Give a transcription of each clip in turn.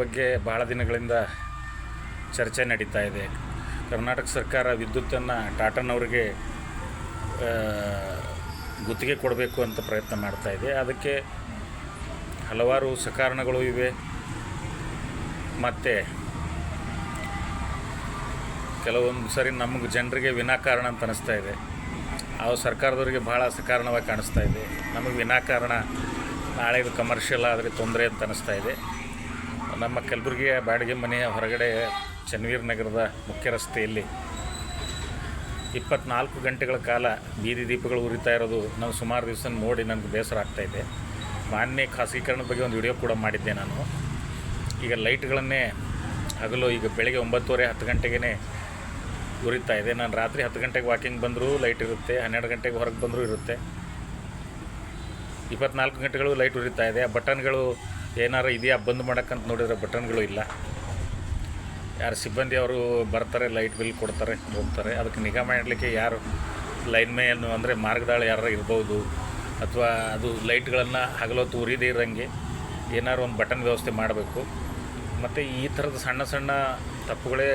ಬಗ್ಗೆ ಬಹಳ ದಿನಗಳಿಂದ ಚರ್ಚೆ ನಡೀತಾ ಇದೆ. ಕರ್ನಾಟಕ ಸರ್ಕಾರ ವಿದ್ಯುತ್ತನ್ನು ಟಾಟಾನವರಿಗೆ ಗುತ್ತಿಗೆ ಕೊಡಬೇಕು ಅಂತ ಪ್ರಯತ್ನ ಮಾಡ್ತಾ ಇದೆ. ಅದಕ್ಕೆ ಹಲವಾರು ಸಕಾರಣಗಳು ಇವೆ. ಮತ್ತು ಕೆಲವೊಂದು ಸರಿ ನಮಗೆ ಜನರಿಗೆ ವಿನಾಕಾರಣ ಅಂತ ಅನ್ನಿಸ್ತಾ ಇದೆ. ಅವು ಸರ್ಕಾರದವರಿಗೆ ಭಾಳ ಸಕಾರಣವಾಗಿ ಕಾಣಿಸ್ತಾ ಇದೆ. ನಮಗೆ ವಿನಾಕಾರಣ ನಾಳೆ ಇದು ಕಮರ್ಷಿಯಲ್ ಆದರೆ ತೊಂದರೆ ಅಂತ ಅನ್ನಿಸ್ತಾ ಇದೆ. ನಮ್ಮ ಕಲಬುರಗಿಯ ಬಾಡಿಗೆ ಮನೆಯ ಹೊರಗಡೆ ಚನ್ನವೀರ ನಗರದ ಮುಖ್ಯ ರಸ್ತೆಯಲ್ಲಿ 24 ಗಂಟೆಗಳ ಕಾಲ ಬೀದಿ ದೀಪಗಳು ಉರಿತಾ ಇರೋದು ನಾವು ಸುಮಾರು ದಿವಸ ನೋಡಿ ನನಗೆ ಬೇಸರ ಆಗ್ತಾಯಿದೆ. ಮಾನ್ಯ ಖಾಸಗೀಕರಣದ ಬಗ್ಗೆ ಒಂದು ವಿಡಿಯೋ ಕೂಡ ಮಾಡಿದ್ದೆ ನಾನು. ಈಗ ಲೈಟ್ಗಳನ್ನೇ ಹಗಲು ಈಗ ಬೆಳಗ್ಗೆ 9:30 10 ಗಂಟೆಗೇ ಉರಿತಾ ಇದೆ. ನಾನು ರಾತ್ರಿ 10 ಗಂಟೆಗೆ ವಾಕಿಂಗ್ ಬಂದರೂ ಲೈಟ್ ಇರುತ್ತೆ, 12 ಗಂಟೆಗೆ ಹೊರಗೆ ಬಂದರೂ ಇರುತ್ತೆ. 24 ಗಂಟೆಗಳು ಲೈಟ್ ಉರಿತಾ ಇದೆ. ಆ ಬಟನ್ಗಳು ಏನಾರು ಇದೆಯಾ ಬಂದ್ ಮಾಡೋಕ್ಕಂತ ನೋಡಿದರೆ ಬಟನ್ಗಳು ಇಲ್ಲ. ಯಾರು ಸಿಬ್ಬಂದಿ ಅವರು ಬರ್ತಾರೆ, ಲೈಟ್ ಬಿಲ್ ಕೊಡ್ತಾರೆ, ಹೋಗ್ತಾರೆ. ಅದಕ್ಕೆ ನಿಗಾ ಮಾಡಲಿಕ್ಕೆ ಯಾರು ಲೈನ್ ಮ್ಯಾನ್ ಅಂದರೆ ಮಾರ್ಗದಾಳ ಯಾರು ಇರ್ಬೋದು, ಅಥವಾ ಅದು ಲೈಟ್ಗಳನ್ನು ಹಗಲೊತ್ತು ಉರಿದೇ ಇರೋಂಗೆ ಏನಾರು ಒಂದು ಬಟನ್ ವ್ಯವಸ್ಥೆ ಮಾಡಬೇಕು. ಮತ್ತು ಈ ಥರದ ಸಣ್ಣ ಸಣ್ಣ ತಪ್ಪುಗಳೇ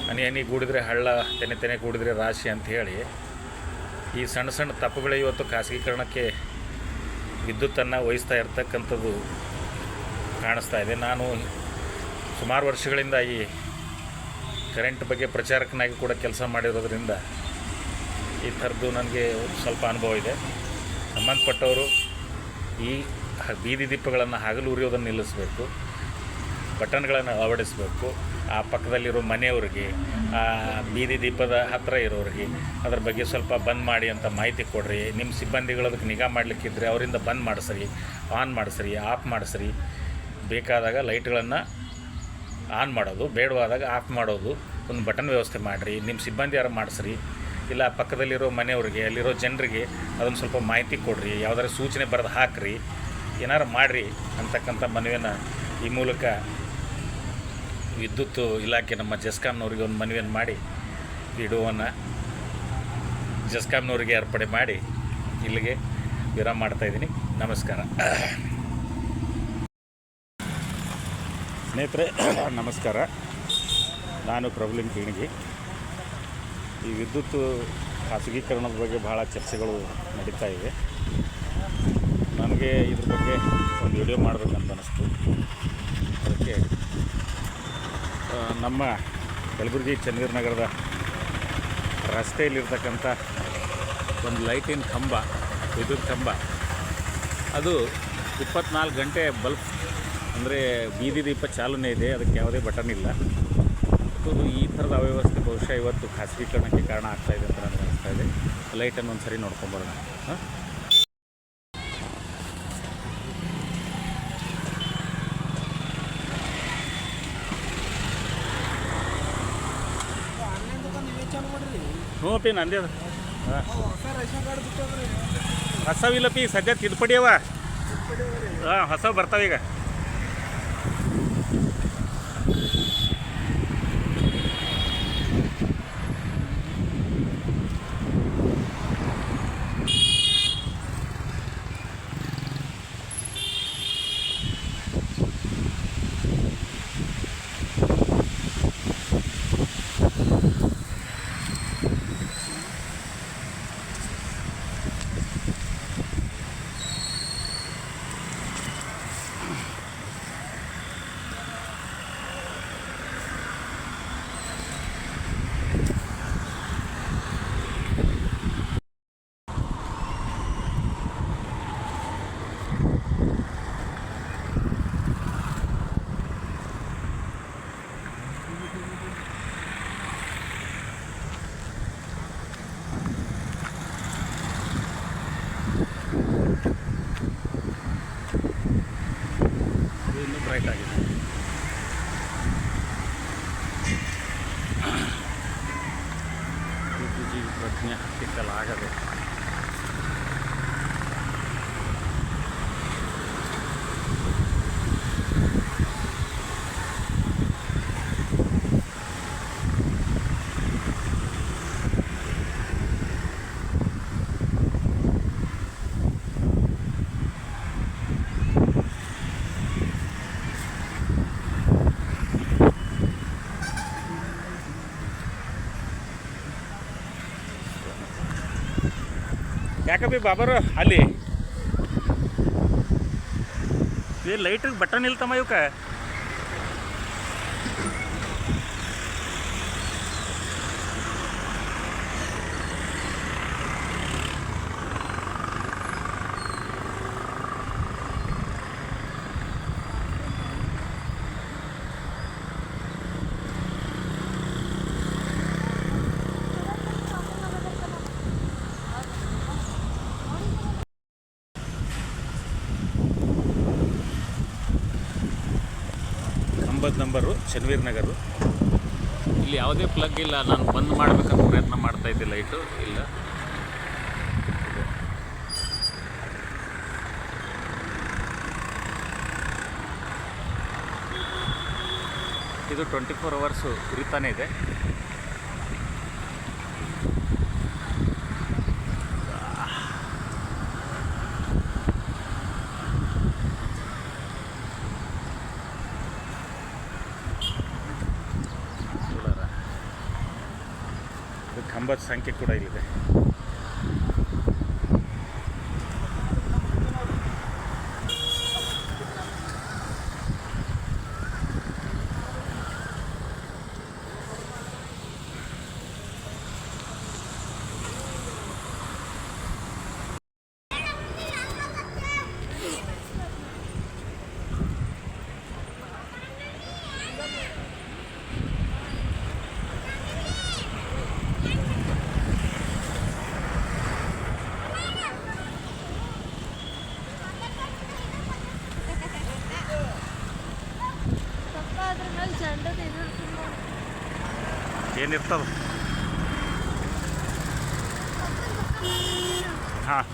ಹನಿ ಗೂಡಿದರೆ ಹಳ್ಳ, ತೆನೆ ಗೂಡಿದರೆ ರಾಶಿ ಅಂತ ಹೇಳಿ ಈ ಸಣ್ಣ ಸಣ್ಣ ತಪ್ಪುಗಳೇ ಇವತ್ತು ಖಾಸಗೀಕರಣಕ್ಕೆ ವಿದ್ಯುತ್ತನ್ನು ವಹಿಸ್ತಾ ಇರ್ತಕ್ಕಂಥದ್ದು ಕಾಣಿಸ್ತಾ ಇದೆ. ನಾನು ಸುಮಾರು ವರ್ಷಗಳಿಂದ ಈ ಕರೆಂಟ್ ಬಗ್ಗೆ ಪ್ರಚಾರಕನಾಗಿ ಕೂಡ ಕೆಲಸ ಮಾಡಿರೋದ್ರಿಂದ ಈ ಥರದ್ದು ನನಗೆ ಸ್ವಲ್ಪ ಅನುಭವ ಇದೆ. ಸಂಬಂಧಪಟ್ಟವರು ಈ ಬೀದಿ ದೀಪಗಳನ್ನು ಹಗಲು ಉರಿಯೋದನ್ನು ನಿಲ್ಲಿಸಬೇಕು, ಬಟನ್ಗಳನ್ನು ಅಳವಡಿಸಬೇಕು. ಆ ಪಕ್ಕದಲ್ಲಿರೋ ಮನೆಯವ್ರಿಗೆ, ಆ ಬೀದಿ ದೀಪದ ಹತ್ತಿರ ಇರೋರಿಗೆ ಅದ್ರ ಬಗ್ಗೆ ಸ್ವಲ್ಪ ಬಂದ್ ಮಾಡಿ ಅಂತ ಮಾಹಿತಿ ಕೊಡ್ರಿ. ನಿಮ್ಮ ಸಿಬ್ಬಂದಿಗಳು ಅದಕ್ಕೆ ನಿಗಾ ಮಾಡಲಿಕ್ಕಿದ್ರೆ ಅವರಿಂದ ಬಂದ್ ಮಾಡಿಸ್ರಿ, ಆನ್ ಮಾಡಿಸ್ರಿ, ಆಫ್ ಮಾಡಿಸ್ರಿ. ಬೇಕಾದಾಗ ಲೈಟ್ಗಳನ್ನು ಆನ್ ಮಾಡೋದು, ಬೇಡವಾದಾಗ ಆಫ್ ಮಾಡೋದು ಒಂದು ಬಟನ್ ವ್ಯವಸ್ಥೆ ಮಾಡಿರಿ. ನಿಮ್ಮ ಸಿಬ್ಬಂದಿ ಯಾರು ಮಾಡಿಸ್ರಿ, ಇಲ್ಲ ಪಕ್ಕದಲ್ಲಿರೋ ಮನೆಯವ್ರಿಗೆ, ಅಲ್ಲಿರೋ ಜನರಿಗೆ ಅದನ್ನು ಸ್ವಲ್ಪ ಮಾಹಿತಿ ಕೊಡ್ರಿ, ಯಾವುದಾದ್ರು ಸೂಚನೆ ಬರೆದು ಹಾಕಿರಿ, ಏನಾರು ಮಾಡಿರಿ ಅಂತಕ್ಕಂಥ ಮನವಿಯನ್ನು ಈ ಮೂಲಕ ವಿದ್ಯುತ್ ಇಲಾಖೆ ನಮ್ಮ ಜೆಸ್ಕಾಮ್ನವ್ರಿಗೆ ಒಂದು ಮನವಿಯನ್ನು ಮಾಡಿ ವಿಡಿಯೋವನ್ನು ಜೆಸ್ಕಾಮ್ನವ್ರಿಗೆ ಏರ್ಪಡೆ ಮಾಡಿ ಇಲ್ಲಿಗೆ ವಿರಾಮ ಮಾಡ್ತಾಯಿದ್ದೀನಿ. ನಮಸ್ಕಾರ ಸ್ನೇಹಿತರೆ, ನಮಸ್ಕಾರ. ನಾನು ಪ್ರಭುಲಿಂಗ ಕಿಣಗಿ. ಈ ವಿದ್ಯುತ್ ಖಾಸಗೀಕರಣದ ಬಗ್ಗೆ ಭಾಳ ಚರ್ಚೆಗಳು ನಡೀತಾ ಇವೆ. ನನಗೆ ಇದ್ರ ಬಗ್ಗೆ ಒಂದು ವಿಡಿಯೋ ಮಾಡಬೇಕಂತ ಅನ್ನಿಸ್ತು. ಅದಕ್ಕೆ ನಮ್ಮ ಕಲಬುರಗಿ ಚನ್ನವೀರ ನಗರದ ರಸ್ತೆಯಲ್ಲಿರ್ತಕ್ಕಂಥ ಒಂದು ಲೈಟಿನ ಕಂಬ, ವಿದ್ಯುತ್ ಕಂಬ, ಅದು 24 ಗಂಟೆ ಬಲ್ಬ್ ಅಂದರೆ ಬೀದಿ ದೀಪ ಚಾಲನೆ ಇದೆ. ಅದಕ್ಕೆ ಯಾವುದೇ ಬಟನ್ ಇಲ್ಲ. ಅದು ಈ ಥರದ ಅವ್ಯವಸ್ಥೆ ಬಹುಶಃ ಇವತ್ತು ಖಾಸಗೀಕರಣಕ್ಕೆ ಕಾರಣ ಆಗ್ತಾಯಿದೆ ಅಂತ ನನಗೆ ಅನಿಸ್ತಾ ಇದೆ. ಲೈಟನ್ನು ಒಂದು ಸರಿ ನೋಡ್ಕೊಂಬರೋಣ. ಹ್ಞೂ ಪಿ ನಂದೇ ಅದು. ಹೊಸವಿಲ್ಲ ಪಿ, ಸದ್ಯ ತಿದ್ದುಪಡಿ ಅವ. ಹೊಸ ಬರ್ತಾವೀಗ. ಇನ್ನೂ ಬ್ರೈಟ್ ಆಗಿದೆ. ಪ್ರಜ್ಞೆ ಹತ್ತಿಕ್ಕಲಾಗದೆ ಯಾಕಬ್ಬಿ ಬಾಬರು ಅಲ್ಲಿ ಲೈಟಿಗೆ ಬಟನ್ ಇಲ್ತಮ್ಮ ಇವಕ್ಕೆ. ಕಂಬದ ನಂಬರು ಶನಿವೀರ್ ನಗರು. ಇಲ್ಲಿ ಯಾವುದೇ ಪ್ಲಗ್ ಇಲ್ಲ. ನಾನು ಬಂದ್ ಮಾಡಬೇಕಂತ ಪ್ರಯತ್ನ ಮಾಡ್ತಾ ಇದ್ದೆ, ಲೈಟು ಇಲ್ಲ. ಇದು 24 ಅವರ್ಸು ಉರಿತಾನೆ ಇದೆ. ಕಂಬದ ಸಂಖ್ಯೆ ಕೂಡ ಇಲ್ಲಿದೆ. ಏನಿರ್ತದ? ಹಾಂ